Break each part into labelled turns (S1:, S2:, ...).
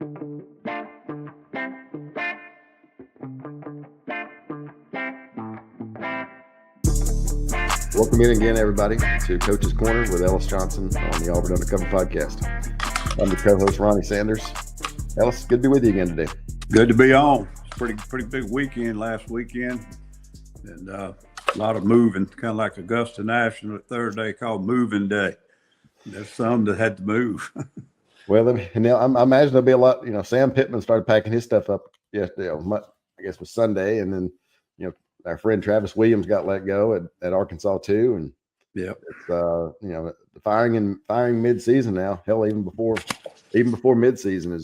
S1: Welcome in again, everybody, to Coach's Corner with Ellis Johnson on the Auburn Undercover Podcast. I'm the co-host, Ronnie Sanders. Ellis, good to be with you again today.
S2: Good to be on. It's pretty big weekend last weekend, and a lot of moving, kind of like Augusta National Thursday called Moving Day. There's some that had to move.
S1: Well, I imagine there'll be a lot. Sam Pittman started packing his stuff up yesterday. I guess it was Sunday, and then our friend Travis Williams got let go at Arkansas too, and it's the firing mid-season now. Hell, even before mid-season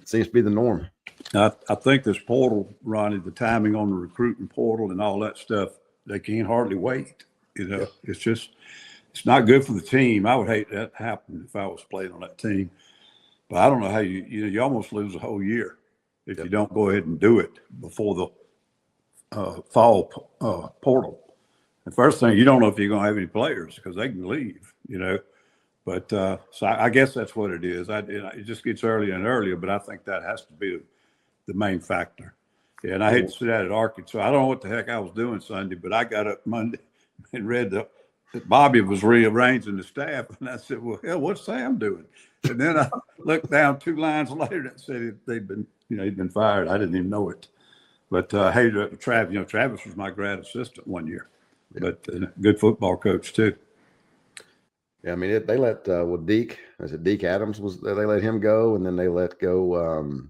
S1: seems to be the norm.
S2: I think this portal, Ronnie, the timing on the recruiting portal and all that stuff, they can't hardly wait. It's not good for the team. I would hate that to happen if I was playing on that team. But I don't know how you almost lose a whole year if you don't go ahead and do it before the fall portal. The first thing, you don't know if you're going to have any players because they can leave, But so I guess that's what it is. It just gets earlier and earlier, but I think that has to be the main factor. Yeah, and I hate to say that at Arkansas. I don't know what the heck I was doing Sunday, but I got up Monday and read that Bobby was rearranging the staff, and I said, "Well, hell, what's Sam doing?" And then I looked down 2 lines later and said he'd been fired. I didn't even know it. But hey, Travis, Travis was my grad assistant one year, but good football coach too.
S1: Yeah, I mean, they let Deke Adams they let him go, and then they let go.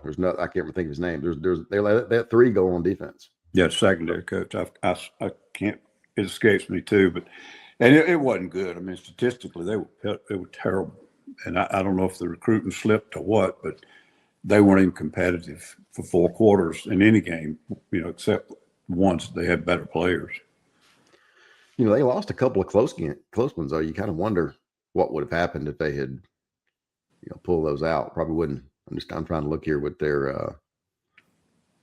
S1: There's no, I can't think of his name. They let 3 go on defense. Yeah,
S2: secondary coach. I can't. It escapes me too, but it wasn't good. I mean, statistically, they were terrible, and I don't know if the recruiting slipped or what, but they weren't even competitive for 4 quarters in any game, except once they had better players.
S1: They lost a couple of close ones, though. You kind of wonder what would have happened if they had, pulled those out. Probably wouldn't. I'm trying to look here what their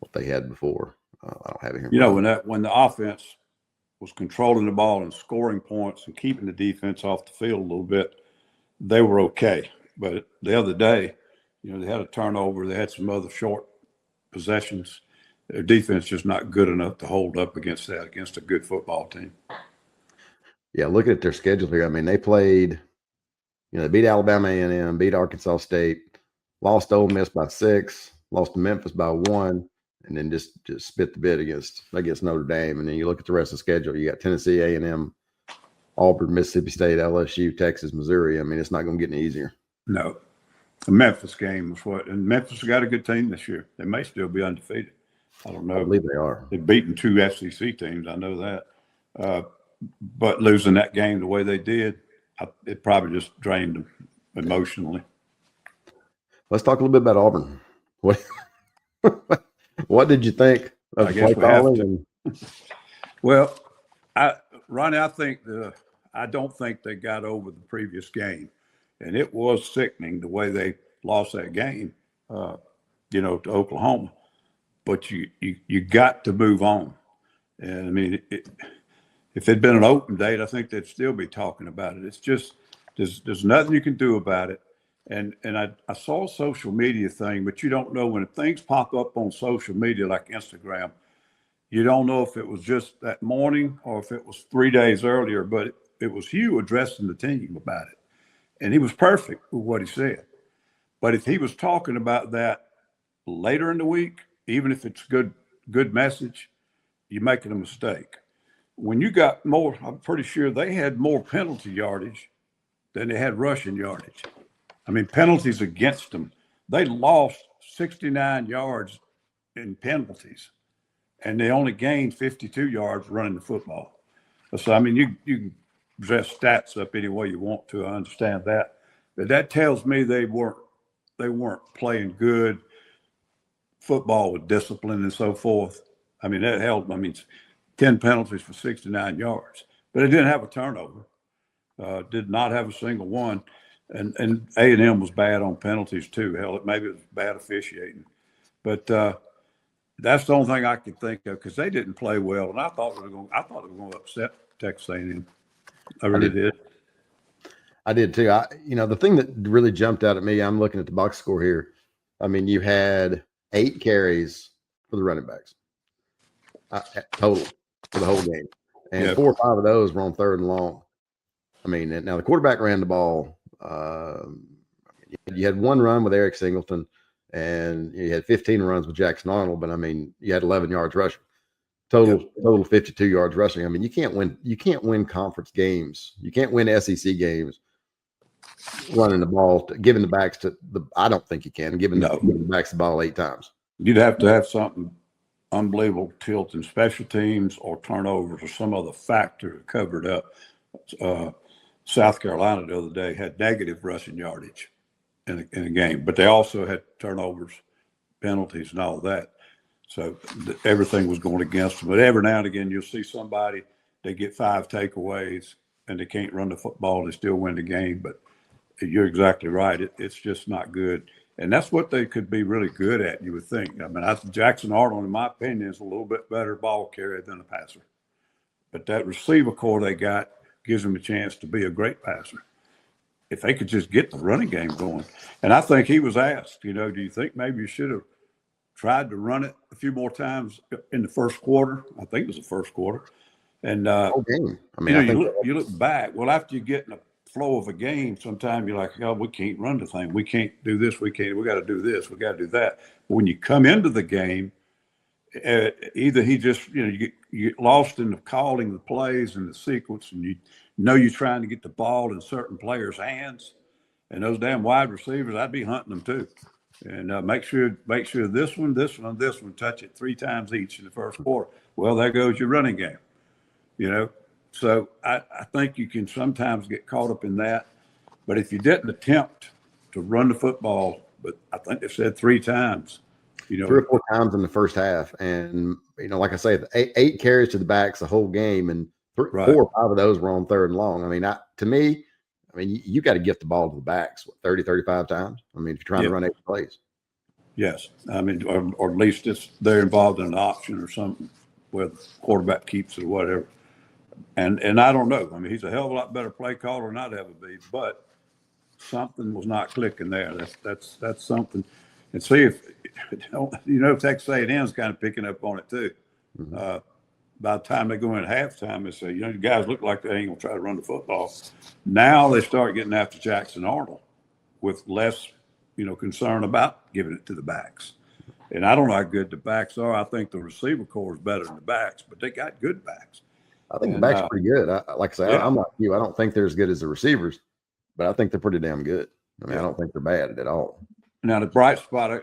S1: what they had before. I don't have it here.
S2: When the offense was controlling the ball and scoring points and keeping the defense off the field a little bit, they were okay. But the other day, they had a turnover. They had some other short possessions. Their defense just not good enough to hold up against a good football team.
S1: Yeah, looking at their schedule here, I mean, they played, they beat Alabama A&M, beat Arkansas State, lost to Ole Miss by 6, lost to Memphis by 1, and then just spit the bit against Notre Dame. And then you look at the rest of the schedule, you got Tennessee A&M, Auburn, Mississippi State, LSU, Texas, Missouri. I mean, it's not going to get any easier.
S2: No. The Memphis game was and Memphis got a good team this year. They may still be undefeated. I don't know.
S1: I believe they are.
S2: They've beaten 2 SEC teams. I know that. But losing that game the way they did, it probably just drained them emotionally.
S1: Let's talk a little bit about Auburn. What did you think of
S2: I guess
S1: play calling?
S2: Well, Ronnie, I don't think they got over the previous game. And it was sickening the way they lost that game, to Oklahoma. But you got to move on. And I mean, if it'd been an open date, I think they'd still be talking about it. It's just there's nothing you can do about it. And I saw a social media thing, but you don't know when things pop up on social media like Instagram. You don't know if it was just that morning or if it was 3 days earlier. But it was Hugh addressing the team about it. And he was perfect with what he said. But if he was talking about that later in the week, even if it's good message, you're making a mistake. When you got more, I'm pretty sure they had more penalty yardage than they had rushing yardage. I mean, penalties against them. They lost 69 yards in penalties, and they only gained 52 yards running the football. So, I mean, you can dress stats up any way you want to. I understand that, but that tells me they weren't playing good football with discipline and so forth. I mean, that held. I mean, 10 penalties for 69 yards, but it didn't have a turnover. Did not have a single one, and A&M was bad on penalties too. Hell, maybe it was bad officiating, but that's the only thing I could think of because they didn't play well, and I thought they were going to upset Texas A&M. I really did.
S1: I did too. The thing that really jumped out at me, I'm looking at the box score here. I mean, you had 8 carries for the running backs total for the whole game, and 4 or 5 of those were on 3rd and long. I mean, now the quarterback ran the ball. You had 1 run with Eric Singleton, and you had 15 runs with Jackson Arnold. But I mean, you had 11 yards rushing. Total 52 yards rushing. I mean, you can't win conference games. You can't win SEC games running the ball, giving the backs to the. I don't think you can giving the backs the ball 8 times.
S2: You'd have to have something unbelievable tilt in special teams or turnovers or some other factor to cover it up. South Carolina the other day had negative rushing yardage in a game, but they also had turnovers, penalties, and all that. So everything was going against them. But every now and again, you'll see somebody, they get 5 takeaways and they can't run the football. They still win the game. But you're exactly right. It's just not good. And that's what they could be really good at, you would think. I mean, Jackson Arnold, in my opinion, is a little bit better ball carrier than a passer. But that receiver core they got gives them a chance to be a great passer. If they could just get the running game going. And I think he was asked, do you think maybe you should have tried to run it a few more times in the first quarter? I think it was the first quarter. And
S1: whole game. I mean,
S2: you look back. Well, after you get in the flow of a game, sometimes you're like, oh, we can't run the thing. We can't do this. We got to do this. We got to do that. But when you come into the game, either he just, you get lost in the calling the plays and the sequence, and you're trying to get the ball in certain players' hands, and those damn wide receivers, I'd be hunting them too. And make sure this one, and this one touch it 3 times each in the first quarter. Well, there goes your running game, So I think you can sometimes get caught up in that. But if you didn't attempt to run the football, but I think they said 3 times,
S1: 3 or 4 times in the first half. And, like I say, 8 carries to the backs the whole game, and 4 or 5 of those were on 3rd and long. I mean, to me, you got to get the ball to the backs 30, 35 times. I mean, if you're trying to run 8 plays.
S2: Yes. I mean, or at least they're involved in an option or something where the quarterback keeps it or whatever. And I don't know. I mean, he's a hell of a lot better play caller than I'd ever be, but something was not clicking there. That's something. And see if Texas A&M is kind of picking up on it too. Mm-hmm. By the time they go in at halftime, they say, the guys look like they ain't gonna try to run the football. Now they start getting after Jackson Arnold with less, concern about giving it to the backs. And I don't know how good the backs are. I think the receiver core is better than the backs, but they got good backs.
S1: I think the backs are pretty good. Like I say, I'm like you. I don't think they're as good as the receivers, but I think they're pretty damn good. I mean, I don't think they're bad at all.
S2: Now, the bright spot,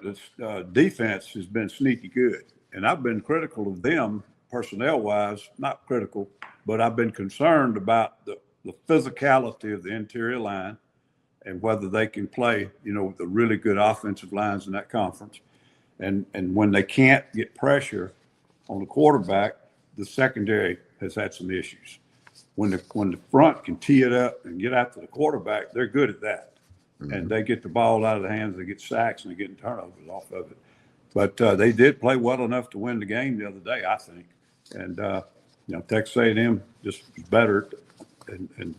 S2: defense has been sneaky good. And I've been critical of them personnel-wise, not critical, but I've been concerned about the physicality of the interior line and whether they can play, with the really good offensive lines in that conference. And when they can't get pressure on the quarterback, the secondary has had some issues. When the front can tee it up and get after the quarterback, they're good at that. Mm-hmm. And they get the ball out of the hands, they get sacks, and they're getting turnovers off of it. But they did play well enough to win the game the other day, I think. And, Texas A&M just was better in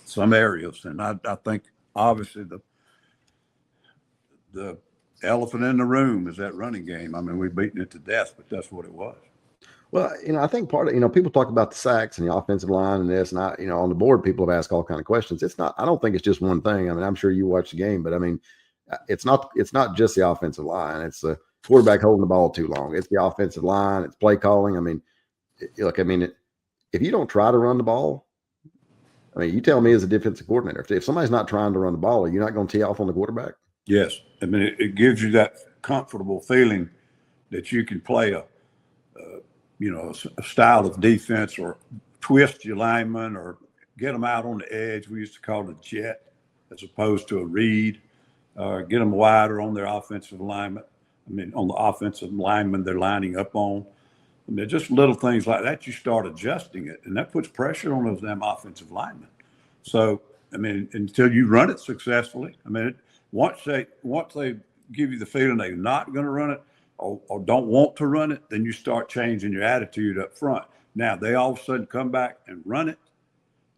S2: some areas. And I think, obviously, the elephant in the room is that running game. I mean, we've beaten it to death, but that's what it was.
S1: Well, I think part of, people talk about the sacks and the offensive line and this, and on the board, people have asked all kinds of questions. I don't think it's just one thing. I mean, I'm sure you watch the game, but I mean, it's not just the offensive line. It's the quarterback holding the ball too long. It's the offensive line. It's play calling. I mean, if you don't try to run the ball, I mean, you tell me as a defensive coordinator, if somebody's not trying to run the ball, are you not going to tee off on the quarterback?
S2: Yes. I mean, it gives you that comfortable feeling that you can play a style of defense or twist your lineman or get them out on the edge. We used to call it a jet as opposed to a read. Get them wider on their offensive alignment. I mean, on the offensive lineman they're lining up on. I mean, just little things like that, you start adjusting it, and that puts pressure on those damn offensive linemen. So, I mean, until you run it successfully, I mean, once they give you the feeling they're not going to run it or don't want to run it, then you start changing your attitude up front. Now, they all of a sudden come back and run it.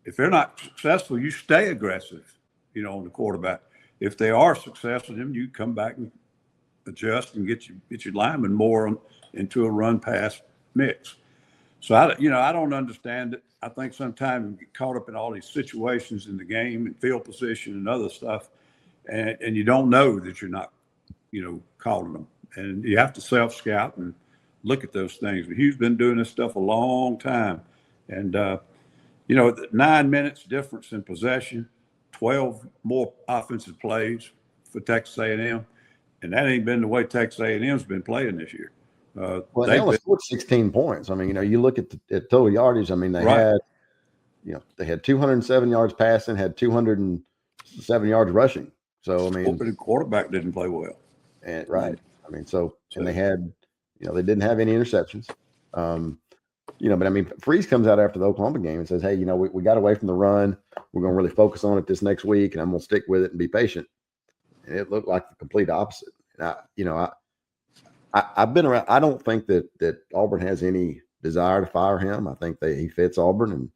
S2: If they're not successful, you stay aggressive on the quarterback. If they are successful, then you come back and adjust and get your linemen more into a run pass mix. So I don't understand it. I think sometimes we get caught up in all these situations in the game and field position and other stuff, and you don't know that you're not, calling them. And you have to self-scout and look at those things. But Hugh's been doing this stuff a long time, and 9 minutes difference in possession, 12 more offensive plays for Texas A&M, and that ain't been the way Texas A&M's been playing this year.
S1: Well, they only scored 16 points. I mean, you look at total yardage. I mean, they had 207 yards passing, had 207 yards rushing. So I mean,
S2: the quarterback didn't play well.
S1: And right. I mean, and they had, they didn't have any interceptions. But I mean, Freeze comes out after the Oklahoma game and says, "Hey, we got away from the run. We're going to really focus on it this next week, and I'm going to stick with it and be patient." And it looked like the complete opposite. And I've been around. I don't think that Auburn has any desire to fire him. I think that he fits Auburn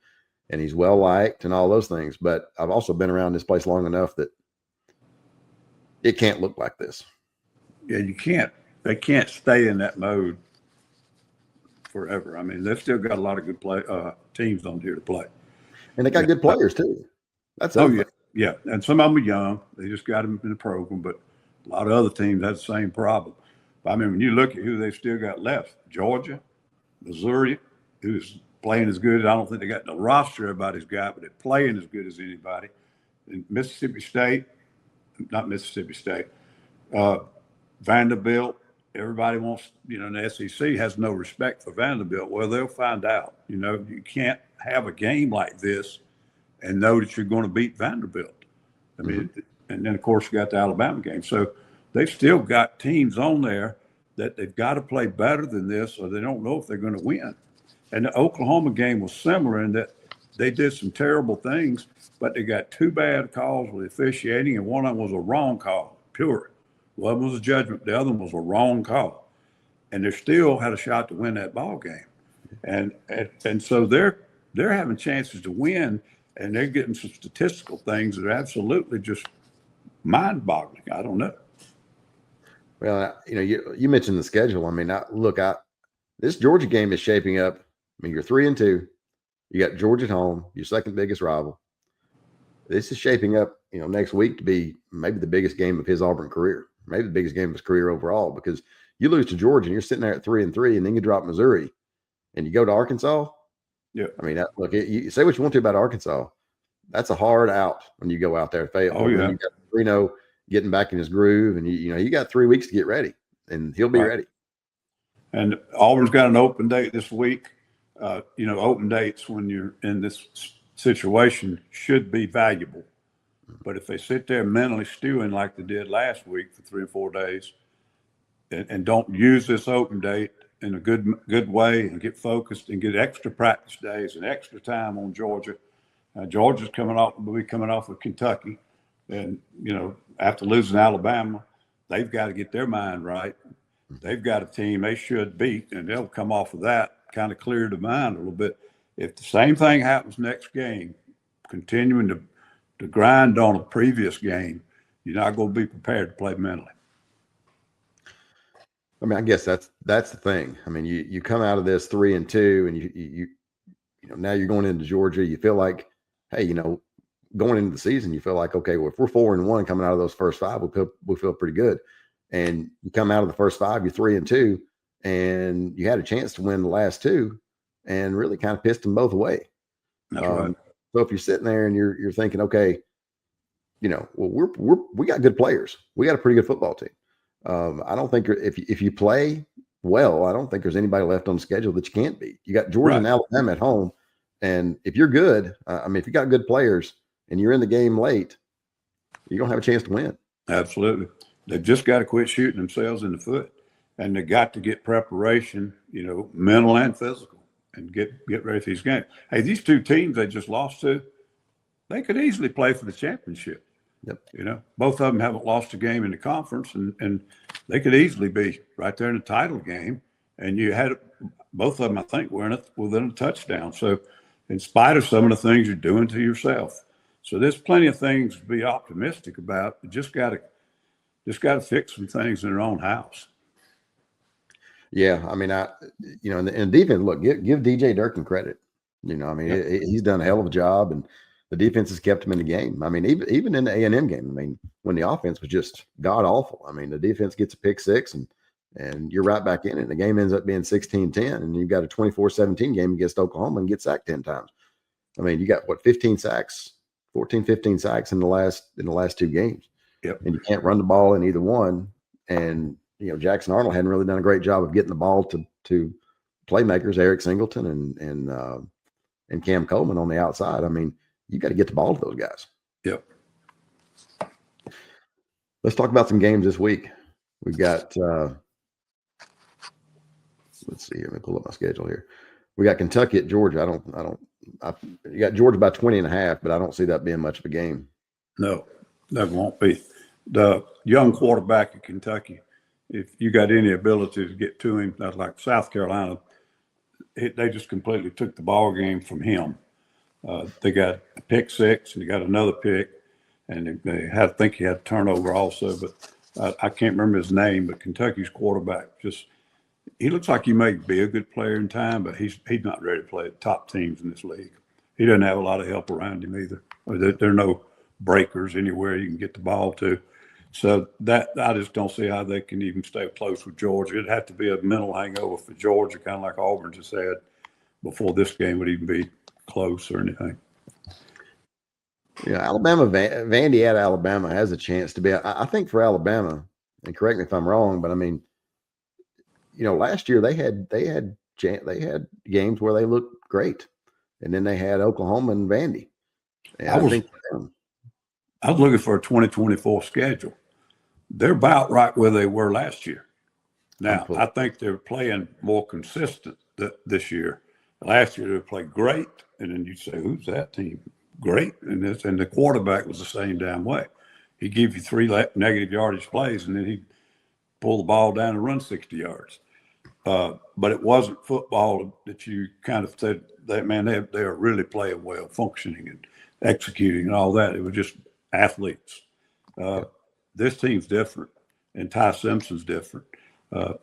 S1: and he's well liked and all those things. But I've also been around this place long enough that it can't look like this.
S2: Yeah, you can't. They can't stay in that mode forever. I mean, they've still got a lot of good teams on here to play,
S1: and they got good players too. That's
S2: yeah. And some of them are young. They just got them in the program, but a lot of other teams have the same problem. I mean, when you look at who they've still got left, Georgia, Missouri, who's playing as good as I don't think they got the roster everybody's got, but they're playing as good as anybody. And Mississippi State, Vanderbilt, everybody wants, and the SEC has no respect for Vanderbilt. Well, they'll find out. You can't have a game like this and know that you're going to beat Vanderbilt. I mean, and then, of course, you got the Alabama game. So they've still got teams on there that they've got to play better than this, or they don't know if they're going to win. And the Oklahoma game was similar in that they did some terrible things, but they got two bad calls with officiating, and one of them was a wrong call, pure. One was a judgment, the other one was a wrong call. And they still had a shot to win that ball game. And so they're having chances to win, and they're getting some statistical things that are absolutely just mind-boggling. I don't know.
S1: Well, you mentioned the schedule. I mean, this Georgia game is shaping up. I mean, you're 3-2. You got Georgia at home, your second biggest rival. This is shaping up, next week to be maybe the biggest game of his Auburn career, maybe the biggest game of his career overall, because you lose to Georgia and you're sitting there at 3-3, and then you drop Missouri and you go to Arkansas.
S2: Yeah.
S1: I mean, you say what you want to about Arkansas. That's a hard out when you go out there.
S2: Oh, yeah.
S1: You got Reno getting back in his groove, and you got 3 weeks to get ready, and he'll be ready.
S2: And Auburn's got an open date this week. Open dates when you're in this situation should be valuable. But if they sit there mentally stewing like they did last week for 3 or 4 days and don't use this open date in a good way and get focused and get extra practice days and extra time on Georgia. Georgia's will be coming off of Kentucky. And, after losing Alabama, they've got to get their mind right. They've got a team they should beat, and they'll come off of that, kind of clear the mind a little bit. If the same thing happens next game, continuing to grind on a previous game, you're not going to be prepared to play mentally.
S1: I mean, I guess that's the thing. I mean, you come out of this 3-2, and you now you're going into Georgia. You feel like, hey, going into the season, you feel like, okay, well, if we're 4-1 coming out of those first 5, we feel pretty good. And you come out of the first 5, you're 3-2, and you had a chance to win the last 2, and really kind of pissed them both away.
S2: That's right.
S1: So if you're sitting there and you're thinking, okay, well, we got good players. We got a pretty good football team. I don't think if you play well, I don't think there's anybody left on the schedule that you can't beat. You got Georgia and Alabama at home, and if you're good, if you got good players and you're in the game late, you're gonna have a chance to win.
S2: Absolutely. They've just got to quit shooting themselves in the foot, and they got to get preparation, mental and physical, and get ready for these games. Hey, these two teams they just lost to, they could easily play for the championship.
S1: Yep.
S2: Both of them haven't lost a game in the conference, and they could easily be right there in the title game. And you had both of them, I think, were within a touchdown. So in spite of some of the things you're doing to yourself, So there's plenty of things to be optimistic about. You just got to fix some things in their own house.
S1: Yeah, I mean, and defense. Look, give DJ Durkin credit. I mean, he's done a hell of a job, and the defense has kept him in the game. I mean, even in the A&M game, I mean, when the offense was just god awful, I mean, the defense gets a pick six, and you're right back in it. And the game ends up being 16-10, and you've got a 24-17 game against Oklahoma and get sacked 10 times. I mean, you got 15 sacks, 14, 15 sacks in the last two games.
S2: Yep.
S1: And you can't run the ball in either one. And Jackson Arnold hadn't really done a great job of getting the ball to playmakers, Eric Singleton and Cam Coleman on the outside. I mean, you got to get the ball to those guys.
S2: Yep.
S1: Let's talk about some games this week. We've got let's see here. Let me pull up my schedule here. We got Kentucky at Georgia. You got Georgia by 20.5, but I don't see that being much of a game.
S2: No, that won't be. The young quarterback at Kentucky, if you got any ability to get to him, that's like South Carolina, they just completely took the ball game from him. They got a pick six, and he got another pick, and I think he had a turnover also, but I can't remember his name. But Kentucky's quarterback he looks like he may be a good player in time, but he's not ready to play at top teams in this league. He doesn't have a lot of help around him either. There are no breakers anywhere you can get the ball to. So that I just don't see how they can even stay close with Georgia. It'd have to be a mental hangover for Georgia, kind of like Auburn just had, before this game would even be close or anything.
S1: Yeah, Alabama, Vandy at Alabama has a chance to be. I think for Alabama, and correct me if I'm wrong, but I mean, last year they had games where they looked great, and then they had Oklahoma and Vandy. And I
S2: was looking for a 2024 schedule. They're about right where they were last year. Now, I think they're playing more consistent this year. Last year they played great, and then you'd say, "Who's that team?" Great, and the quarterback was the same damn way. He give you 3 negative yardage plays, and then he'd pull the ball down and run 60 yards. But it wasn't football that you kind of said that, man, they are really playing well, functioning and executing and all that. It was just athletes. This team's different, and Ty Simpson's different.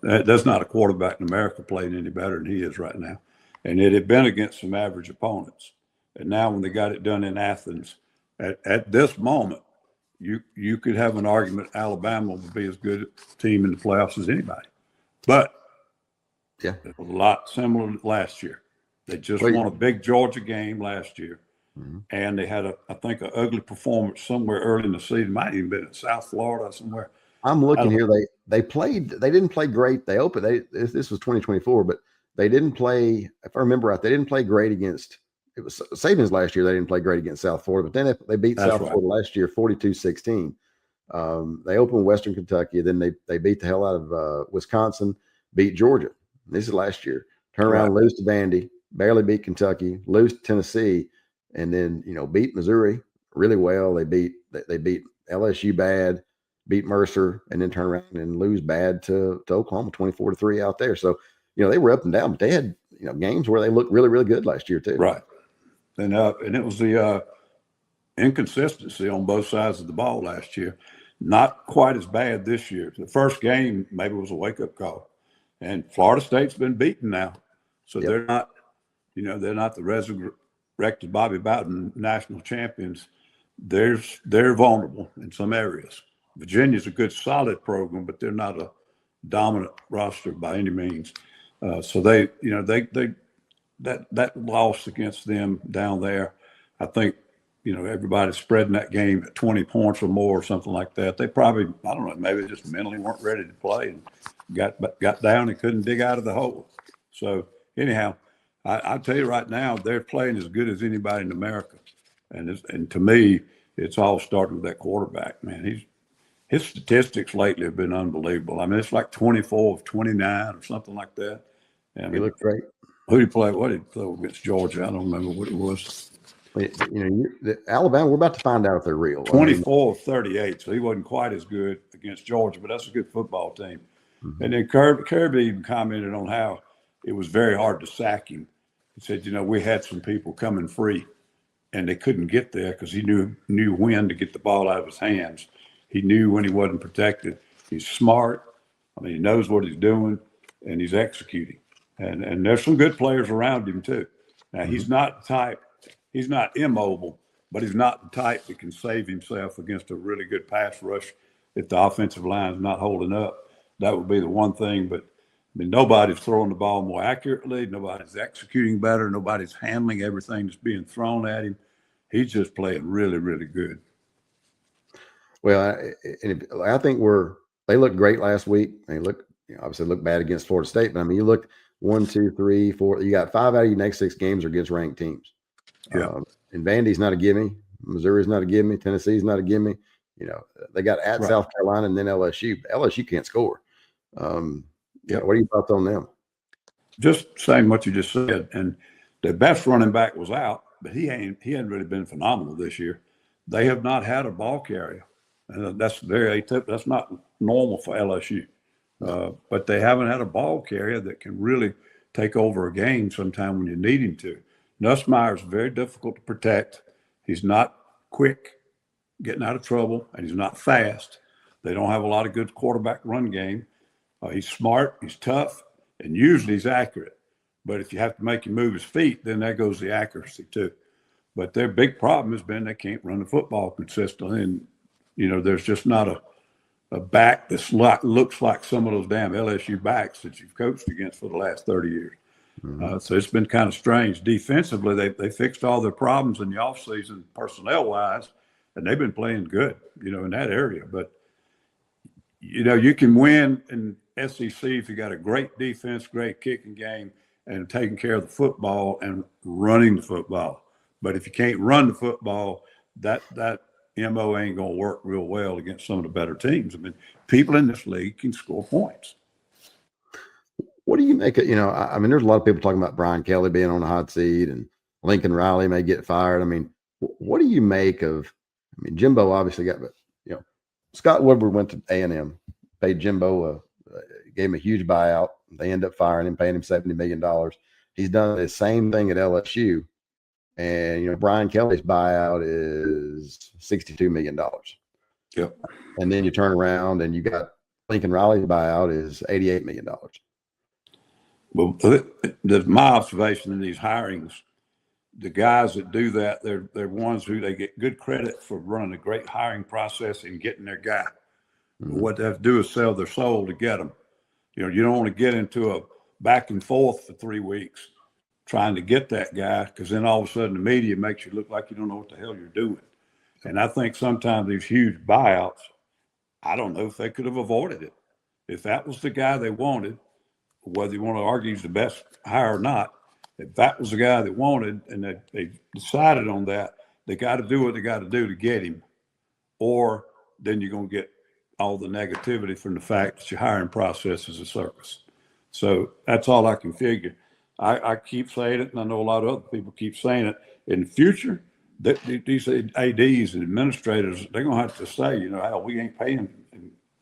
S2: There's not a quarterback in America playing any better than he is right now. And it had been against some average opponents. And now when they got it done in Athens, at this moment, you could have an argument Alabama would be as good a team in the playoffs as anybody. But
S1: yeah,
S2: it was a lot similar to last year. They just won a big Georgia game last year. Mm-hmm. And they had I think an ugly performance somewhere early in the season. Might even been in South Florida somewhere.
S1: I'm looking here. They didn't play great. They opened. This was 2024, but they didn't play. If I remember right, they didn't play great against. It was Saban's last year. They didn't play great against South Florida, but then they beat South Florida last year 42-16. They opened Western Kentucky. Then they beat the hell out of Wisconsin. Beat Georgia. This is last year. Turn around, lose to Vandy. Barely beat Kentucky. Lose to Tennessee. And then, beat Missouri really well. They beat LSU bad, beat Mercer, and then turn around and lose bad to Oklahoma 24-3 out there. So, they were up and down, but they had, games where they looked really, really good last year too.
S2: Right. And it was the inconsistency on both sides of the ball last year. Not quite as bad this year. The first game maybe was a wake-up call. And Florida State's been beaten now. So they're not, they're not the resurrected Bobby Bowden national champions. They're vulnerable in some areas. Virginia's a good, solid program, but they're not a dominant roster by any means. So that loss against them down there, I think, everybody's spreading that game at 20 points or more or something like that. They probably, I don't know, maybe just mentally weren't ready to play and got down and couldn't dig out of the hole. So anyhow, I'll tell you right now, they're playing as good as anybody in America. And to me, it's all starting with that quarterback, man. His statistics lately have been unbelievable. I mean, it's like 24 of 29 or something like that. I mean,
S1: he looked great.
S2: Who did he play? What did he play against Georgia? I don't remember what it was.
S1: Alabama, we're about to find out if they're real.
S2: 24 of 38, so he wasn't quite as good against Georgia, but that's a good football team. Mm-hmm. And then Kirby even commented on how it was very hard to sack him. He said, we had some people coming free and they couldn't get there because he knew when to get the ball out of his hands. He knew when he wasn't protected. He's smart. I mean, he knows what he's doing, and he's executing. And there's some good players around him too. Now he's not the type. He's not immobile, but he's not the type that can save himself against a really good pass rush if the offensive line is not holding up. That would be the one thing. But I mean, nobody's throwing the ball more accurately. Nobody's executing better. Nobody's handling everything that's being thrown at him. He's just playing really, really good.
S1: Well, I think they looked great last week. They obviously looked bad against Florida State, but I mean, you look 1, 2, 3, 4. You got 5 out of your next 6 games are against ranked teams.
S2: Yeah.
S1: And Vandy's not a gimme. Missouri's not a gimme. Tennessee's not a gimme. You know, they got at South Carolina and then LSU. LSU can't score. What are your thoughts on them?
S2: Just saying what you just said, and the best running back was out, but he hadn't really been phenomenal this year. They have not had a ball carrier, and that's very atypical. That's not normal for LSU. But they haven't had a ball carrier that can really take over a game sometime when you need him to. Nussmeier's very difficult to protect. He's not quick getting out of trouble, and he's not fast. They don't have a lot of good quarterback run game. He's smart, he's tough, and usually he's accurate. But if you have to make him move his feet, then there goes the accuracy too. But their big problem has been they can't run the football consistently. And, you know, there's just not a back that looks like some of those damn LSU backs that you've coached against for the last 30 years. So it's been kind of strange. Defensively, they fixed all their problems in the offseason personnel-wise, and they've been playing good, you know, in that area. But, you know, you can win in SEC if you got a great defense, great kicking game, and taking care of the football and running the football. But if you can't run the football, that MO ain't going to work real well against some of the better teams. I mean, people in this league can score points.
S1: What do you make it? You know, I mean, there's a lot of people talking about Brian Kelly being on the hot seat and Lincoln Riley may get fired. I mean, what do you make of? I mean, Jimbo obviously got, but you know, Scott Woodward went to A&M, paid Jimbo, gave him a huge buyout. They end up firing him, paying him $70 million. He's done the same thing at LSU, and you know, Brian Kelly's buyout is $62 million.
S2: Yep.
S1: And then you turn around and you got Lincoln Riley's buyout is $88 million.
S2: Well, my observation in these hirings, the guys that do that, they're ones who they get good credit for running a great hiring process and getting their guy. What they have to do is sell their soul to get them. You know, you don't want to get into a back and forth for 3 weeks trying to get that guy, because then all of a sudden the media makes you look like you don't know what the hell you're doing. And I think sometimes these huge buyouts, I don't know if they could have avoided it. If that was the guy they wanted, whether you want to argue he's the best hire or not, if that was the guy they wanted and they decided on that, they got to do what they got to do to get him, or then you're going to get all the negativity from the fact that your hiring process is a circus. So that's all I can figure. I keep saying it, and I know a lot of other people keep saying it. In the future, these ADs and administrators, they're going to have to say, you know, we ain't paying,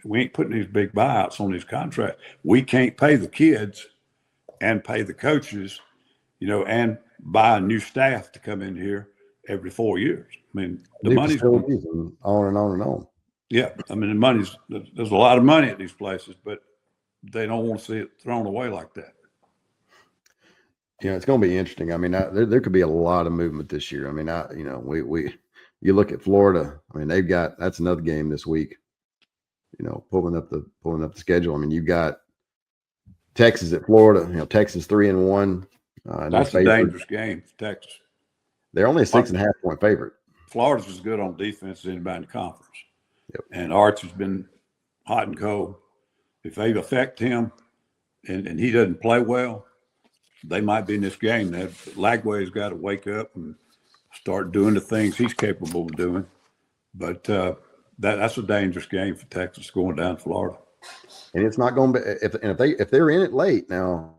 S2: we ain't putting these big buyouts on these contracts. We can't pay the kids and pay the coaches, you know, and buy a new staff to come in here every 4 years. I mean, the money's
S1: on and on and on.
S2: Yeah, I mean, there's a lot of money at these places, but they don't want to see it thrown away like that.
S1: You know, it's going to be interesting. I mean, there could be a lot of movement this year. I mean, you look at Florida. I mean, that's another game this week. You know, pulling up the schedule. I mean, you've got Texas at Florida. You know, Texas 3-1.
S2: That's a dangerous game for Texas.
S1: They're only a 6.5 point favorite.
S2: Florida's as good on defense as anybody in the conference.
S1: Yep. And
S2: Arch has been hot and cold. If they affect him and he doesn't play well, they might be in this game. Lagway's got to wake up and start doing the things he's capable of doing. But that's a dangerous game for Texas going down to Florida.
S1: And it's not going to be if they're in it late now.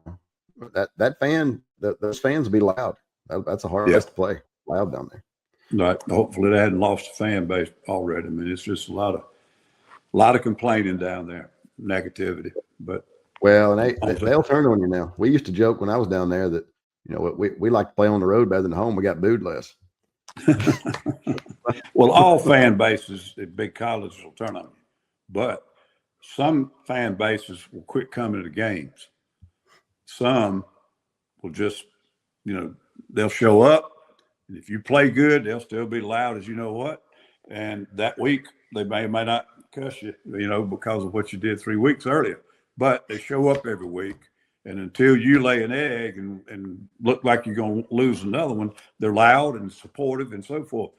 S1: Those fans will be loud. That's a hard place to play, loud down there.
S2: Right. Hopefully they hadn't lost the fan base already. I mean, it's just a lot of complaining down there, negativity. But
S1: well, and they'll turn on you now. We used to joke when I was down there that, you know, we like to play on the road better than home. We got booed less.
S2: Well, all fan bases at big colleges will turn on you, but some fan bases will quit coming to games. Some will just, they'll show up. And if you play good, they'll still be loud as you know what. And that week, they may or may not cuss you, because of what you did 3 weeks earlier. But they show up every week. And until you lay an egg and look like you're going to lose another one, they're loud and supportive and so forth.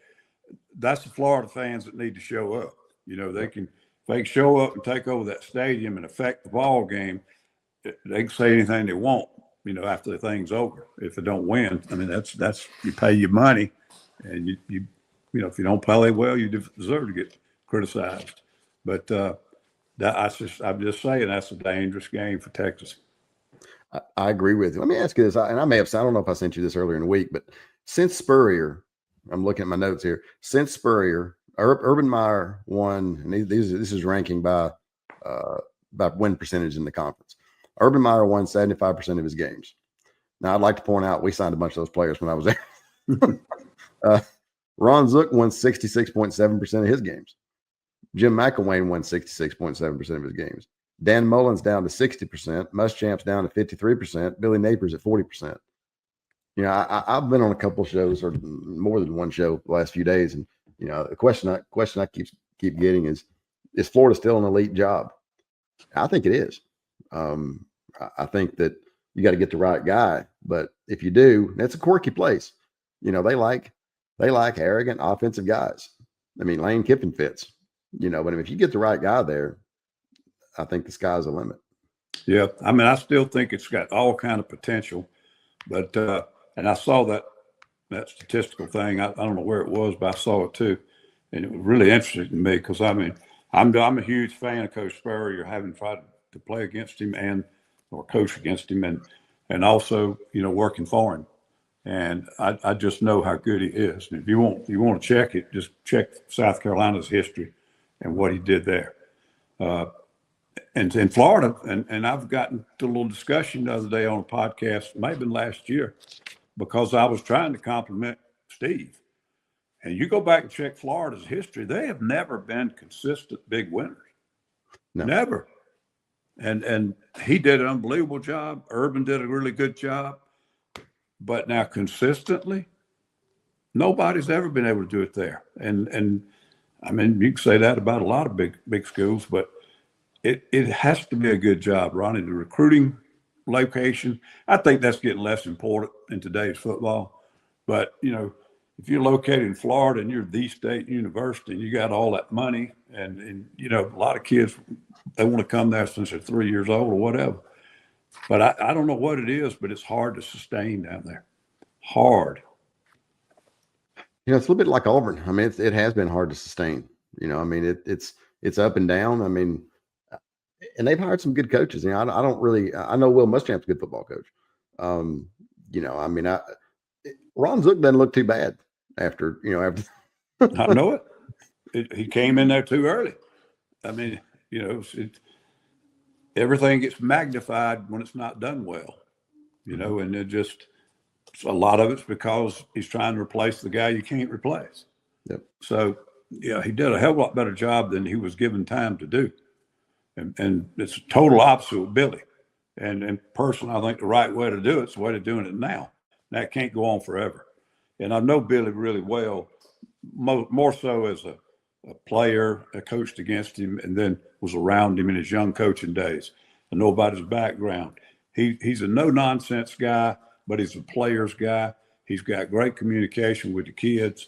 S2: That's the Florida fans that need to show up. They can show up and take over that stadium and affect the ball game. They can say anything they want, after the thing's over. If they don't win, I mean, that's you pay your money, and you if you don't play well, you deserve to get criticized. But I'm just saying that's a dangerous game for Texas.
S1: I agree with you. Let me ask you this, and I don't know if I sent you this earlier in the week, but since Spurrier, I'm looking at my notes here. Since Spurrier, Urban Meyer won, and this is ranking by win percentage in the conference. Urban Meyer won 75% of his games. Now, I'd like to point out we signed a bunch of those players when I was there. Ron Zook won 66.7% of his games. Jim McElwain won 66.7% of his games. Dan Mullen's down to 60%. Muschamp's down to 53%. Billy Napier's at 40%. I've been on a couple of shows, or more than one show, the last few days, and the question I keep getting is Florida still an elite job? I think it is. I think that you got to get the right guy, but if you do, that's a quirky place. They like arrogant offensive guys. I mean, Lane Kiffin fits. But if you get the right guy there, I think the sky's the limit.
S2: Yeah, I mean, I still think it's got all kind of potential, but and I saw that statistical thing. I don't know where it was, but I saw it too, and it was really interesting to me because I'm a huge fan of Coach Spurrier, having tried to play against him or coach against him, and also working for him, and I just know how good he is. And if you want to check it, just check South Carolina's history and what he did there. And in Florida, and I've gotten to a little discussion the other day on a podcast, maybe last year, because I was trying to compliment Steve. And you go back and check Florida's history, they have never been consistent big winners. No. Never. And he did an unbelievable job. Urban did a really good job. But now consistently, nobody's ever been able to do it there. And I mean, you can say that about a lot of big schools, but it has to be a good job, Ronnie. The recruiting location, I think that's getting less important in today's football. But, if you're located in Florida and you're the state university and you got all that money and a lot of kids, they want to come there since they're 3 years old or whatever. But I don't know what it is, but it's hard to sustain down there. Hard.
S1: It's a little bit like Auburn. I mean, it has been hard to sustain. I mean, it's up and down. I mean, and they've hired some good coaches. I know Will Muschamp's a good football coach. I mean, Ron Zook doesn't look too bad after.
S2: I know it. He came in there too early. I mean, everything gets magnified when it's not done well, and a lot of it's because he's trying to replace the guy you can't replace.
S1: Yep.
S2: So, yeah, he did a hell of a lot better job than he was given time to do. And it's a total opposite with Billy. And personally, I think the right way to do it is the way they're doing it now. That can't go on forever. And I know Billy really well, more so as a player. I coached against him and then was around him in his young coaching days. I know about his background. He's a no-nonsense guy, but he's a player's guy. He's got great communication with the kids.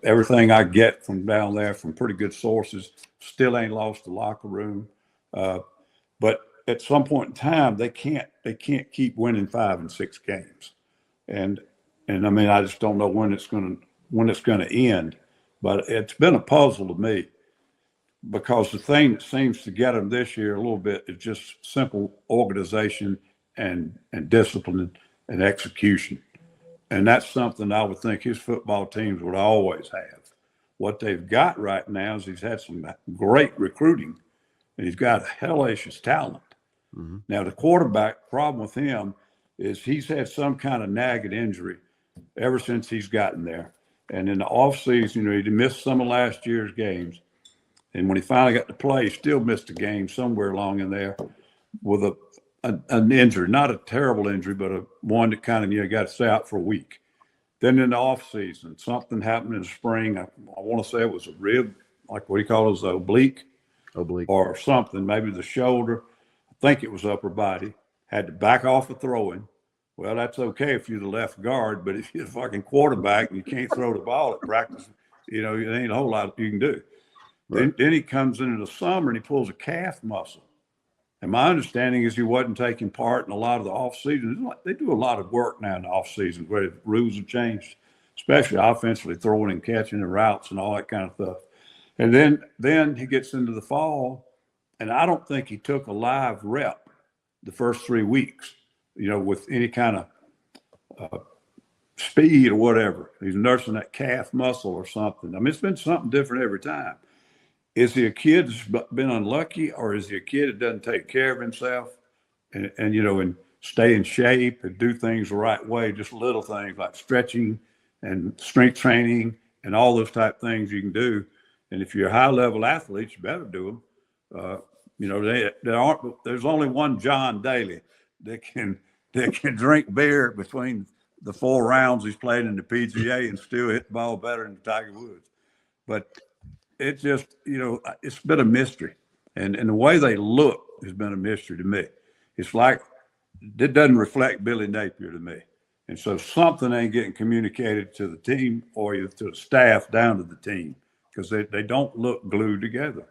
S2: Everything I get from down there from pretty good sources, still ain't lost the locker room. But at some point in time, they can't keep winning 5 and 6 games. And I mean, I just don't know when it's going to end. But it's been a puzzle to me because the thing that seems to get them this year a little bit is just simple organization and discipline and execution. And that's something I would think his football teams would always have. What they've got right now is he's had some great recruiting, and he's got hellacious talent. Mm-hmm. Now, the quarterback problem with him is he's had some kind of nagging injury ever since he's gotten there. And in the off season, he missed some of last year's games. And when he finally got to play, he still missed a game somewhere along in there with an injury, not a terrible injury, but one that kind of, got to stay out for a week. Then in the off season, something happened in the spring. I want to say it was a rib, like what he calls oblique or something, maybe the shoulder. I think it was upper body. Had to back off of throwing. Well, that's okay if you're the left guard, but if you're the fucking quarterback and you can't throw the ball at practice, it ain't a whole lot you can do. Right. Then he comes into the summer and he pulls a calf muscle. And my understanding is he wasn't taking part in a lot of the off season. They do a lot of work now in the off season where the rules have changed, especially offensively, throwing and catching and routes and all that kind of stuff. And then he gets into the fall, and I don't think he took a live rep the first 3 weeks, with any kind of speed or whatever. He's nursing that calf muscle or something. I mean, it's been something different every time. Is he a kid that's been unlucky, or is he a kid that doesn't take care of himself and stay in shape and do things the right way, just little things like stretching and strength training and all those type things you can do. And if you're a high-level athlete, you better do them. There's only one John Daly that can drink beer between the 4 rounds he's played in the PGA and still hit the ball better than Tiger Woods. But it just, it's been a mystery. And the way they look has been a mystery to me. It's like it doesn't reflect Billy Napier to me. And so something ain't getting communicated to the team or to the staff down to the team because they don't look glued together.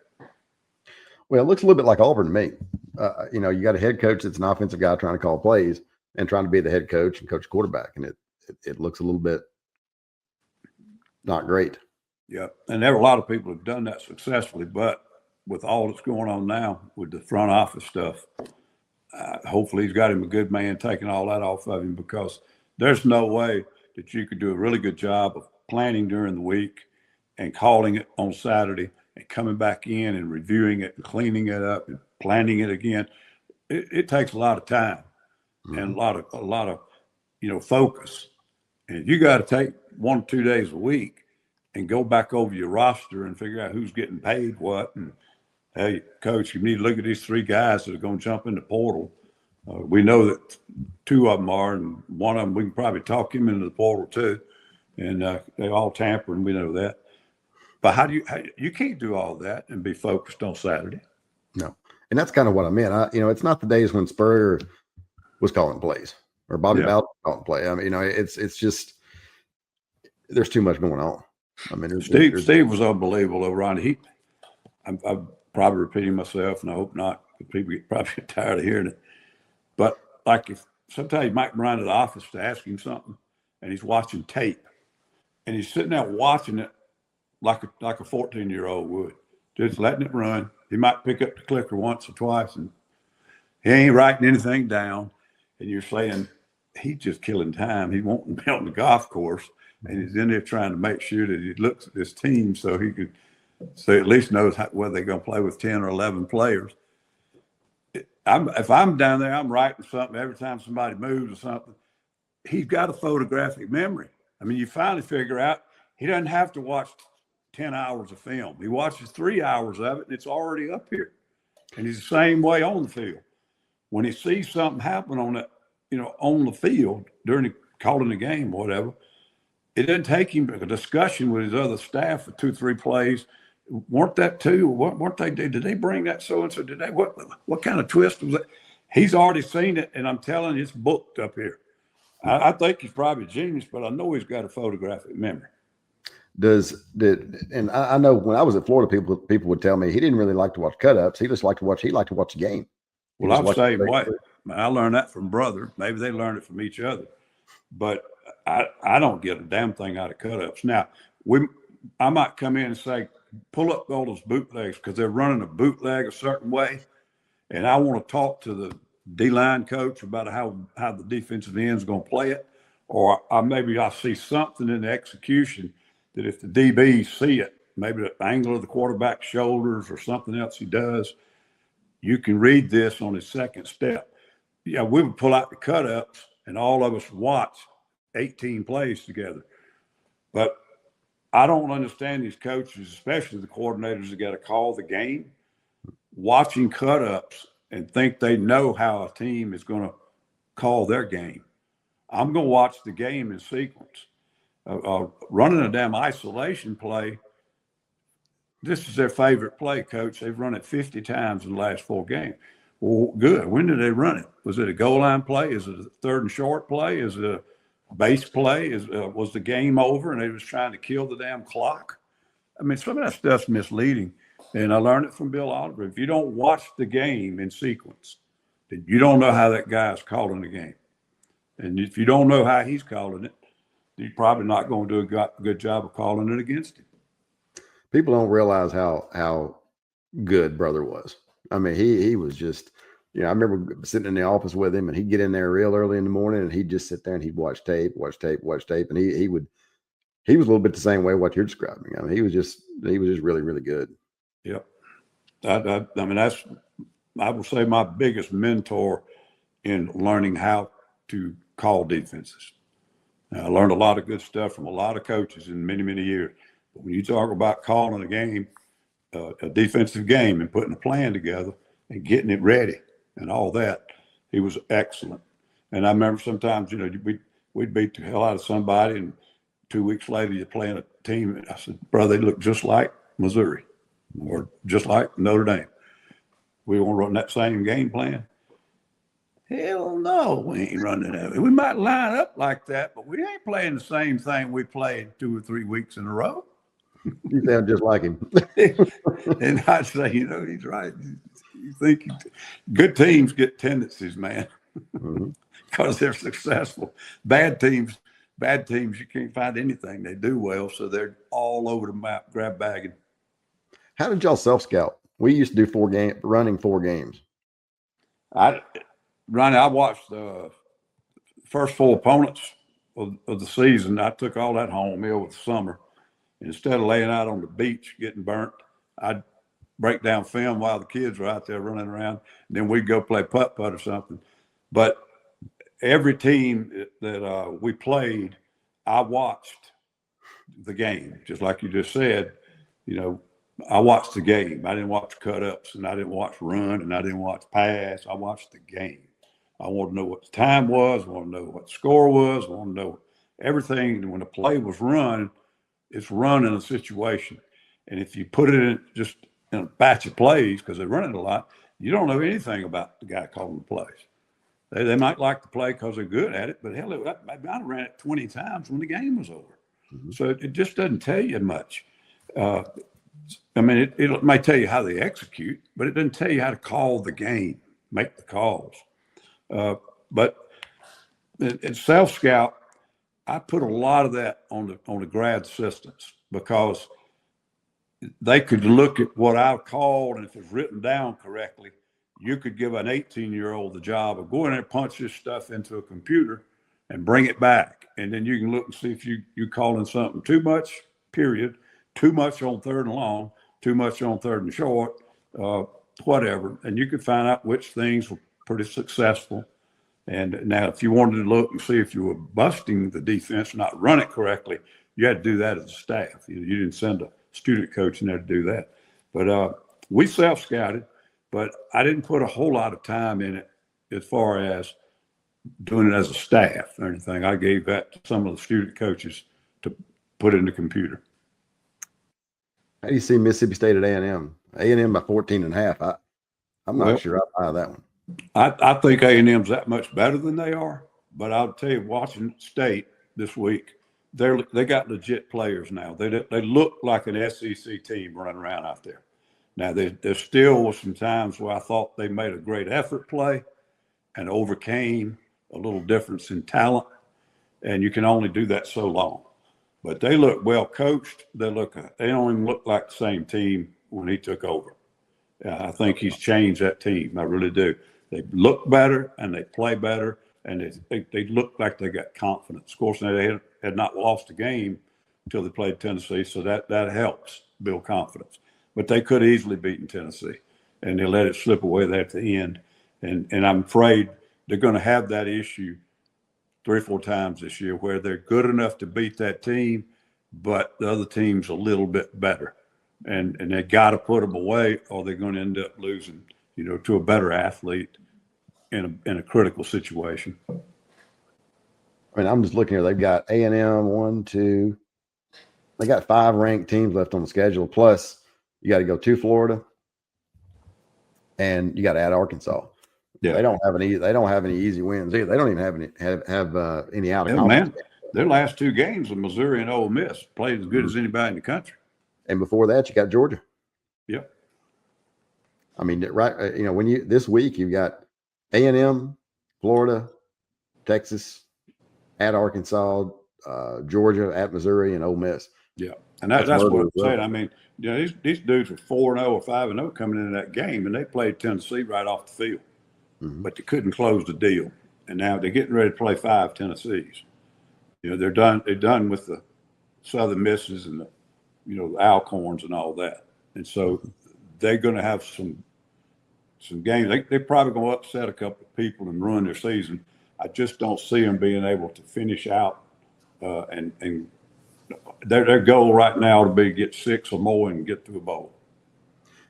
S1: Well, it looks a little bit like Auburn to me. You got a head coach that's an offensive guy trying to call plays and trying to be the head coach and coach quarterback. And it looks a little bit not great.
S2: Yeah, and there are a lot of people who've done that successfully, but with all that's going on now with the front office stuff, hopefully he's got him a good man taking all that off of him because there's no way that you could do a really good job of planning during the week and calling it on Saturday and coming back in and reviewing it and cleaning it up and planning it again. It takes a lot of time and a lot of focus. And you got to take 1 or 2 days a week and go back over your roster and figure out who's getting paid what. And, hey, coach, you need to look at these 3 guys that are going to jump in the portal. We know that 2 of them are, and one of them, we can probably talk him into the portal too. And they all tampering, we know that. But how you can't do all that and be focused on Saturday.
S1: No. And that's kind of what I meant. It's not the days when Spurrier was calling plays or Bobby Bowden calling play. I mean, it's just there's too much going on. I mean,
S2: Steve was unbelievable though, Ron. I'm probably repeating myself, and I hope not, because people probably get tired of hearing it. But like if sometimes you might run to the office to ask him something, and he's watching tape, and he's sitting there watching it like a 14-year-old would, just letting it run. He might pick up the clicker once or twice, and he ain't writing anything down. And you're saying he's just killing time. He won't be on the golf course. And he's in there trying to make sure that he looks at this team so he at least knows whether they're going to play with 10 or 11 players. If I'm down there, I'm writing something every time somebody moves or something. He's got a photographic memory. I mean, you finally figure out he doesn't have to watch 10 hours of film. He watches 3 hours of it, and it's already up here. And he's the same way on the field. When he sees something happen on the field during calling the game or whatever, it didn't take him a discussion with his other staff for 2-3 plays. Weren't that 2? Weren't they? Did they bring that so and so? Did they? What kind of twist was that? He's already seen it, and I'm telling you, it's booked up here. I think he's probably a genius, but I know he's got a photographic memory.
S1: And I know when I was at Florida, people would tell me he didn't really like to watch cut-ups. He liked to watch the game.
S2: Well, I'm the same way. I learned that from brother. Maybe they learned it from each other, but I don't get a damn thing out of cut-ups. Now, I might come in and say, pull up all those bootlegs because they're running a bootleg a certain way, and I want to talk to the D-line coach about how the defensive end is going to play it, or maybe I see something in the execution that if the DBs see it, maybe the angle of the quarterback's shoulders or something else he does, you can read this on his second step. Yeah, we would pull out the cut-ups and all of us watch 18 plays together. But I don't understand these coaches, especially the coordinators that got to call the game, watching cut-ups and think they know how a team is going to call their game. I'm going to watch the game in sequence. Running a damn isolation play, this is their favorite play, coach. They've run it 50 times in the last 4 games. Well, good. When did they run it? Was it a goal line play? Is it a 3rd and short play? Is it a base play? Was the game over and they was trying to kill the damn clock? I mean, some of that stuff's misleading. And I learned it from Bill Oliver. If you don't watch the game in sequence, then you don't know how that guy's calling the game. And if you don't know how he's calling it, you're probably not going to do a good job of calling it against him.
S1: People don't realize how good brother was. I mean, he was just, you know, I remember sitting in the office with him, and he'd get in there real early in the morning, and he'd just sit there and he'd watch tape, and he was a little bit the same way what you're describing. I mean, he was just really, really good.
S2: Yep. I mean, I would say my biggest mentor in learning how to call defenses. Now, I learned a lot of good stuff from a lot of coaches in many, many years. But when you talk about calling a game, a defensive game, and putting a plan together and getting it ready and all that, he was excellent. And I remember sometimes, you know, we'd beat the hell out of somebody, and 2 weeks later you're playing a team. And I said, brother, they look just like Missouri or just like Notre Dame. We want to run that same game plan? Hell no, we ain't running that. We might line up like that, but we ain't playing the same thing we played 2 or 3 weeks in a row.
S1: You sound just like him.
S2: And I'd say, you know, he's right. You think good teams get tendencies, man, because they're successful. Bad teams, you can't find anything they do well, so they're all over the map, grab bagging.
S1: How did y'all self-scout? We used to do running 4 games.
S2: Ronnie, I watched the first 4 opponents of the season. I took all that home over the summer. Instead of laying out on the beach getting burnt, I'd break down film while the kids were out there running around. And then we'd go play putt-putt or something. But every team that we played, I watched the game. Just like you just said, you know, I watched the game. I didn't watch cut-ups, and I didn't watch run, and I didn't watch pass. I watched the game. I want to know what the time was. I want to know what the score was. I want to know everything. And when the play was run, it's run in a situation. And if you put it in just in a batch of plays, because they run it a lot, you don't know anything about the guy calling the plays. They might like the play because they're good at it, but hell, I might have ran it 20 times when the game was over. So it just doesn't tell you much. I mean, it may tell you how they execute, but it doesn't tell you how to call the game, make the calls. But in self-scout, I put a lot of that on the grad assistants, because they could look at what I called, and if it's written down correctly, you could give an 18-year-old the job of going there and punch this stuff into a computer and bring it back. And then you can look and see if you calling something too much, period, too much on 3rd and long, too much on 3rd and short, whatever. And you could find out which things were pretty successful. And now, if you wanted to look and see if you were busting the defense, not run it correctly, you had to do that as a staff. You didn't send a student coach in there to do that. But we self-scouted, but I didn't put a whole lot of time in it as far as doing it as a staff or anything. I gave that to some of the student coaches to put in the computer.
S1: How do you see Mississippi State at A&M? A&M by 14.5. I'm not sure I buy that one.
S2: I think A&M's that much better than they are, but I'll tell you, Washington State this week, they got legit players now. They look like an SEC team running around out there. Now, there still was some times where I thought they made a great effort play and overcame a little difference in talent, and you can only do that so long. But they look well coached. They don't even look like the same team when he took over. I think he's changed that team. I really do. They look better and they play better, and they look like they got confidence. Of course, they had not lost a game until they played Tennessee, so that helps build confidence. But they could have easily beaten Tennessee, and they let it slip away there at the end. And I'm afraid they're going to have that issue 3 or 4 times this year, where they're good enough to beat that team, but the other team's a little bit better. And they got to put them away, or they're going to end up losing, to a better athlete in a critical situation.
S1: I mean, I'm just looking here. They've got A&M, 1, 2. They got 5 ranked teams left on the schedule. Plus, you got to go to Florida, and you got to add Arkansas.
S2: Yeah,
S1: they don't have any easy wins either. They don't even have any out of
S2: Man,
S1: conference.
S2: their last 2 games of Missouri and Ole Miss played as good as anybody in the country.
S1: And before that, you got Georgia.
S2: Yep.
S1: I mean, right? This week you've got A&M, Florida, Texas, at Arkansas, Georgia, at Missouri, and Ole Miss.
S2: Yeah, and that's what I'm saying. I mean, these dudes were 4-0 or 5-0 coming into that game, and they played Tennessee right off the field, but they couldn't close the deal. And now they're getting ready to play 5 Tennessees. They're done. They're done with the Southern Misses and the Alcorns and all that, and so they're going to have some games. They're probably going to upset a couple of people and ruin their season. I just don't see them being able to finish out, and their goal right now to be get 6 or more and get to a bowl.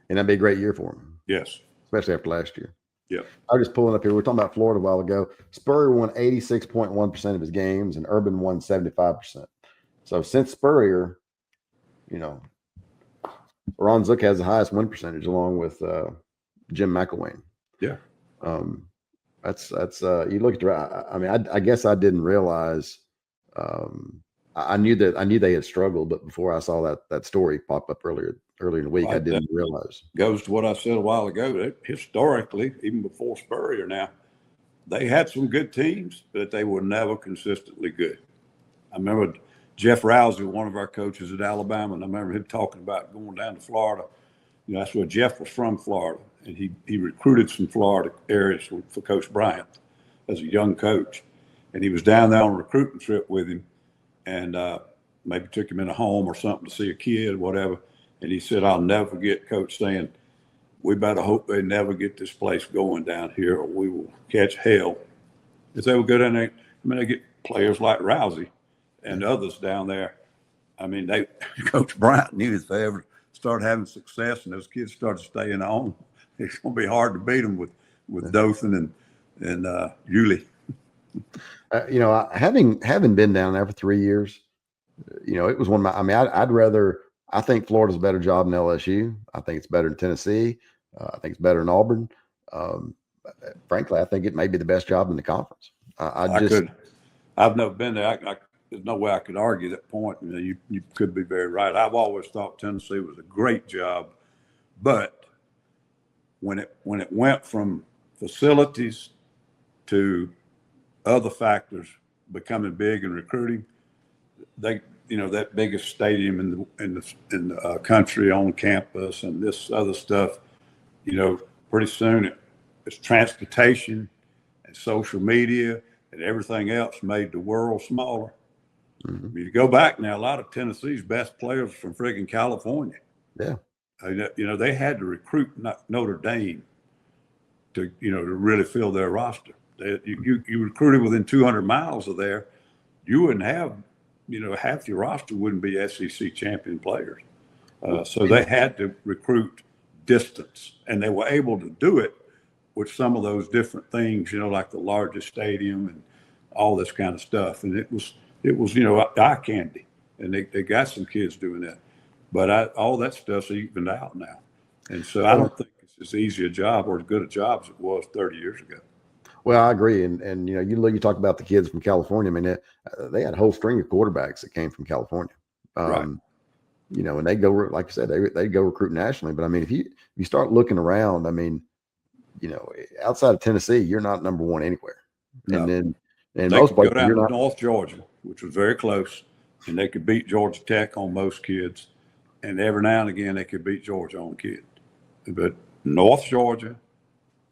S1: And that'd be a great year for them.
S2: Yes,
S1: especially after last year.
S2: Yeah,
S1: I was just pulling up here. We were talking about Florida a while ago. Spurrier won 86.1% of his games, and Urban won 75%. So since Spurrier, Ron Zook has the highest win percentage, along with Jim McElwain.
S2: Yeah,
S1: that's you look at. I mean, I guess I didn't realize. I knew they had struggled, but before I saw that story pop up earlier in the week, I didn't realize.
S2: Goes to what I said a while ago. Historically, even before Spurrier, now they had some good teams, but they were never consistently good. I remember Jeff Rousey, one of our coaches at Alabama, and I remember him talking about going down to Florida. That's where Jeff was from, Florida, and he recruited some Florida areas for Coach Bryant as a young coach, and he was down there on a recruiting trip with him, and maybe took him in a home or something to see a kid, whatever. And he said, "I'll never forget Coach saying, we better hope they never get this place going down here, or we will catch hell." If they were good in there, they get players like Rousey and others down there. I mean, Coach Bryant knew if they ever start having success and those kids started staying on, it's going to be hard to beat them with Dothan and Yulee.
S1: Having been down there for 3 years, it was one of my. I mean, I think Florida's a better job than LSU. I think it's better than Tennessee. I think it's better than Auburn. Frankly, I think it may be the best job in the conference.
S2: I've never been there. There's no way I could argue that point. You could be very right. I've always thought Tennessee was a great job, but when it went from facilities to other factors becoming big in recruiting, that biggest stadium in the country on campus and this other stuff, pretty soon it's transportation and social media and everything else made the world smaller. Mm-hmm. You go back now, a lot of Tennessee's best players are from friggin' California.
S1: Yeah.
S2: They had to recruit Notre Dame to really fill their roster. You recruited within 200 miles of there, you wouldn't have, half your roster wouldn't be SEC champion players. So they had to recruit distance, and they were able to do it with some of those different things, like the largest stadium and all this kind of stuff. And it was eye candy, and they got some kids doing that. But all that stuff's evened out now. And so I don't think it's as easy a job or as good a job as it was 30 years ago.
S1: Well, I agree, and you talk about the kids from California. I mean, they had a whole string of quarterbacks that came from California.
S2: Right.
S1: And they go, like I said, they go recruit nationally. But I mean, if you start looking around, I mean, outside of Tennessee, you're not number one anywhere. No. And then in most places,
S2: go down to North Georgia, which was very close, and they could beat Georgia Tech on most kids, and every now and again they could beat Georgia on kids. But North Georgia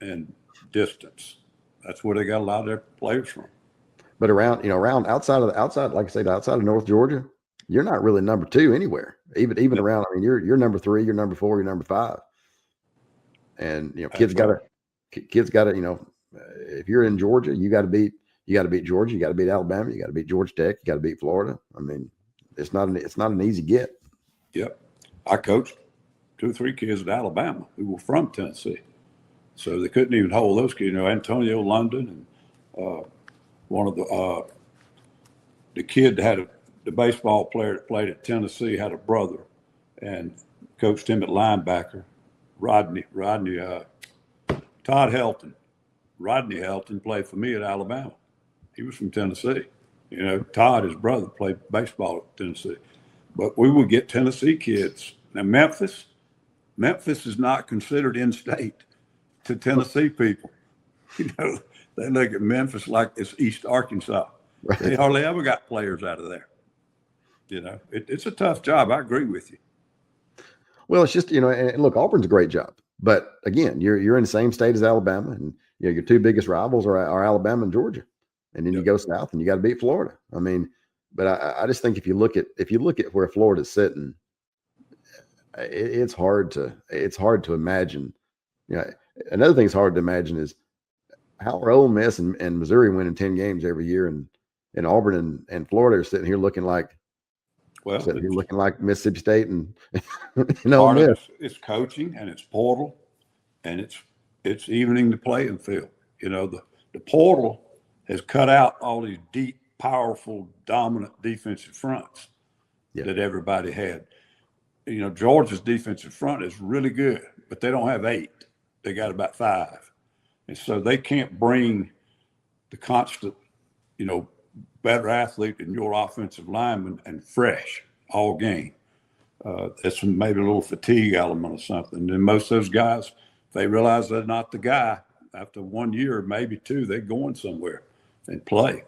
S2: and distance. That's where they got a lot of their players from.
S1: But around outside, like I said, outside of North Georgia, you're not really number two anywhere. Even around, I mean, you're number 3, you're number 4, you're number 5. And kids got to, if you're in Georgia, you got to beat Georgia, you got to beat Alabama, you got to beat Georgia Tech, you got to beat Florida. I mean, it's not an easy get.
S2: Yep. I coached 2 or 3 kids at Alabama who were from Tennessee. So they couldn't even hold those kids. Antonio London and one of the kid that had the baseball player that played at Tennessee had a brother and coached him at linebacker, Todd Helton. Rodney Helton played for me at Alabama. He was from Tennessee. Todd, his brother, played baseball at Tennessee. But we would get Tennessee kids. Now, Memphis is not considered in-state to Tennessee people. They look at Memphis like it's East Arkansas. Right. They hardly ever got players out of there. It's a tough job. I agree with you.
S1: Well, it's just, and look, Auburn's a great job. But again, you're in the same state as Alabama, and your 2 biggest rivals are Alabama and Georgia. And then you go south and you got to beat Florida. I mean, but I just think if you look at where Florida's sitting, it's hard to imagine. Another thing that's hard to imagine is how are Ole Miss and Missouri winning 10 games every year, and Auburn and Florida are sitting here looking like Mississippi State and
S2: Part of it's coaching and it's portal, and it's evening the playing field. The portal has cut out all these deep, powerful, dominant defensive fronts that everybody had. Georgia's defensive front is really good, but they don't have 8. They got about 5. And so they can't bring the constant, better athlete than your offensive lineman and fresh all game. That's maybe a little fatigue element or something. And most of those guys, they realize they're not the guy. After 1 year, maybe 2, they're going somewhere and play.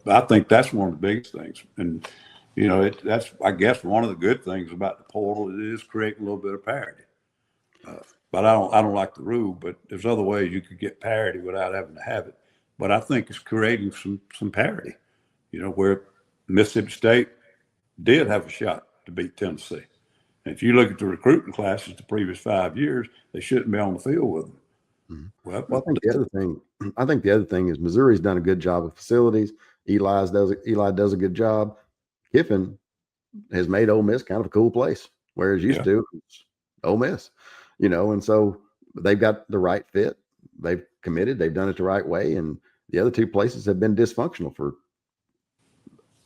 S2: I think that's one of the biggest things. And, that's, I guess, one of the good things about the portal. It is creating a little bit of parity. But I don't like the rule, but there's other ways you could get parity without having to have it. But I think it's creating some parity, where Mississippi State did have a shot to beat Tennessee. And if you look at the recruiting classes the previous 5 years, they shouldn't be on the field with them.
S1: Mm-hmm. Well, I think the other thing is Missouri's done a good job with facilities. Eli does a good job. Kiffin has made Ole Miss kind of a cool place, whereas used to it's Ole Miss, and so they've got the right fit. They've committed. They've done it the right way, and the other 2 places have been dysfunctional for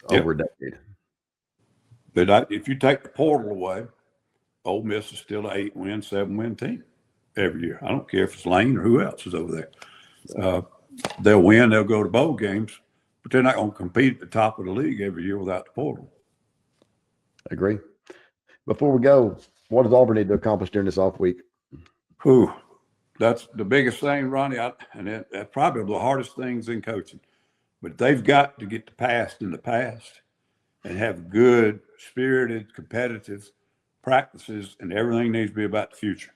S1: over a decade.
S2: But if you take the portal away, Ole Miss is still an 8-win, 7-win team every year. I don't care if it's Lane or who else is over there. They'll win. They'll go to bowl games, but they're not going to compete at the top of the league every year without the portal.
S1: I agree. Before we go, what does Auburn need to accomplish during this off week?
S2: That's the biggest thing, Ronnie, and that's probably the hardest things in coaching. But they've got to get the past in the past and have good, spirited, competitive practices, and everything needs to be about the future.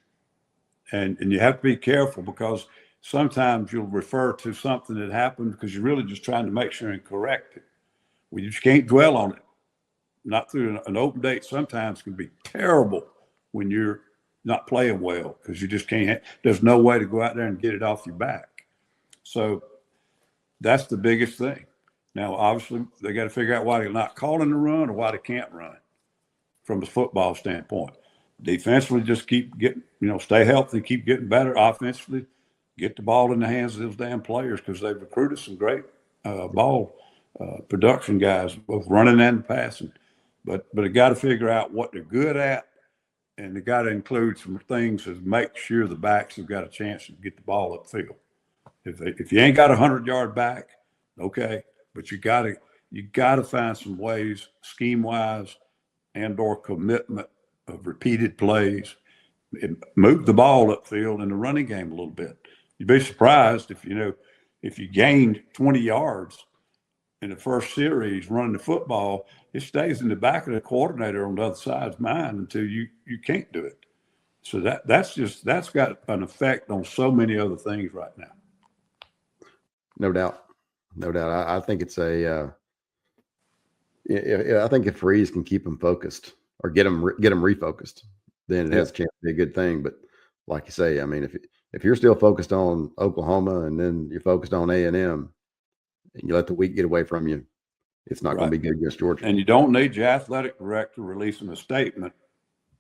S2: And you have to be careful, because sometimes you'll refer to something that happened because you're really just trying to make sure and correct it. Well, you just can't dwell on it. Not through an open date sometimes can be terrible when you're not playing well, because you just can't. There's no way to go out there and get it off your back. So that's the biggest thing. Now, obviously, they got to figure out why they're not calling the run or why they can't run from a football standpoint. Defensively, just keep getting, stay healthy, keep getting better. Offensively, get the ball in the hands of those damn players, because they've recruited some great ball production guys, both running and passing. But they got to figure out what they're good at, and they got to include some things to make sure the backs have got a chance to get the ball upfield. If you ain't got a 100-yard back, okay, but you got to find some ways, scheme-wise, and/or commitment of repeated plays, and move the ball upfield in the running game a little bit. You'd be surprised if you gained 20 yards in the first series running the football, it stays in the back of the coordinator on the other side's mind until you can't do it. So that's got an effect on so many other things right now.
S1: No doubt. I think it's I think if Freeze can keep them focused or get them refocused, then it has a chance to be a good thing. But like you say, I mean, if you're still focused on Oklahoma and then you're focused on A&M, and you let the week get away from you, it's not going to be good against Georgia.
S2: And you don't need your athletic director releasing a statement,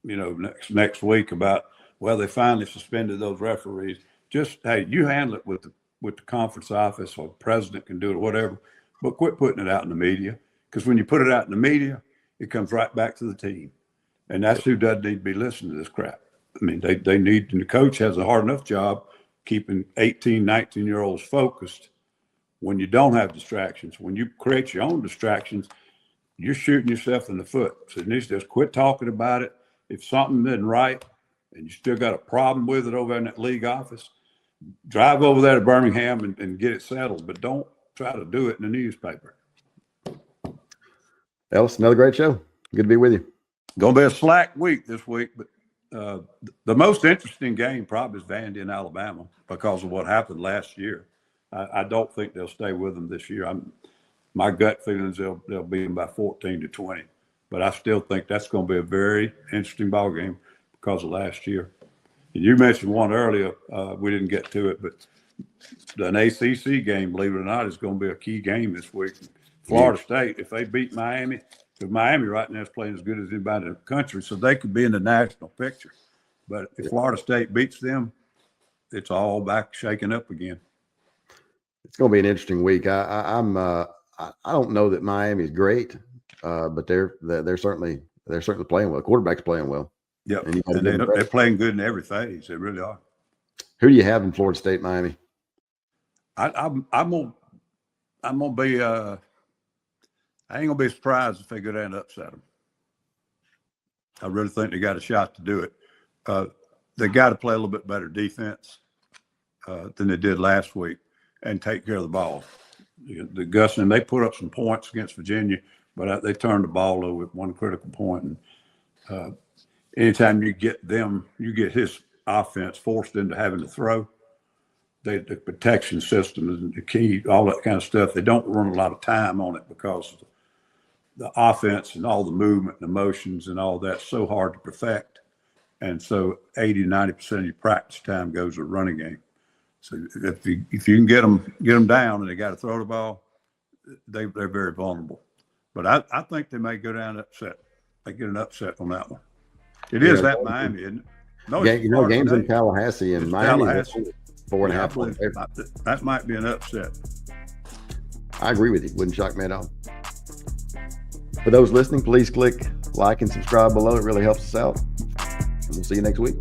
S2: next week about, well, they finally suspended those referees. Just, hey, you handle it with the conference office, or the president can do it or whatever, but quit putting it out in the media. Because when you put it out in the media, it comes right back to the team. And that's who doesn't need to be listening to this crap. I mean, they need, and the coach has a hard enough job keeping 18, 19-year-olds focused when you don't have distractions. When you create your own distractions, you're shooting yourself in the foot. So you need to just quit talking about it. If something isn't right and you still got a problem with it over in that league office, drive over there to Birmingham and get it settled, but don't try to do it in the newspaper.
S1: Ellis, another great show. Good to be with you.
S2: Going to be a slack week this week, but the most interesting game probably is Vandy and Alabama because of what happened last year. I don't think they'll stay with them this year. My gut feeling is they'll beat them by 14-20, but I still think that's going to be a very interesting ball game because of last year. And you mentioned one earlier. We didn't get to it, but an ACC game, believe it or not, is going to be a key game this week. Florida State, if they beat Miami, because Miami right now is playing as good as anybody in the country, so they could be in the national picture. But if Florida State beats them, it's all back shaking up again.
S1: It's going to be an interesting week. I don't know that Miami's great, but they're certainly playing well. Quarterback's playing well.
S2: Yeah, and they're playing good in every phase. They really are.
S1: Who do you have in Florida State, Miami?
S2: I'm gonna be. I ain't gonna be surprised if they go down and upset them. I really think they got a shot to do it. They got to play a little bit better defense than they did last week and take care of the ball. The Gus, and they put up some points against Virginia, but they turned the ball over at one critical point. And anytime you get his offense forced into having to throw, the protection system is the key, all that kind of stuff. They don't run a lot of time on it because the offense and all the movement and emotions and all that's so hard to perfect. And so 80-90% of your practice time goes with running game. So if you can get them down and they got to throw the ball, they're very vulnerable. But I think they may go down and upset. They get an upset on that one. It is at Miami, isn't it? No,
S1: games in Tallahassee and Miami. 4.5 points.
S2: That might be an upset.
S1: I agree with you. Wouldn't shock me at all. For those listening, please click like and subscribe below. It really helps us out. And we'll see you next week.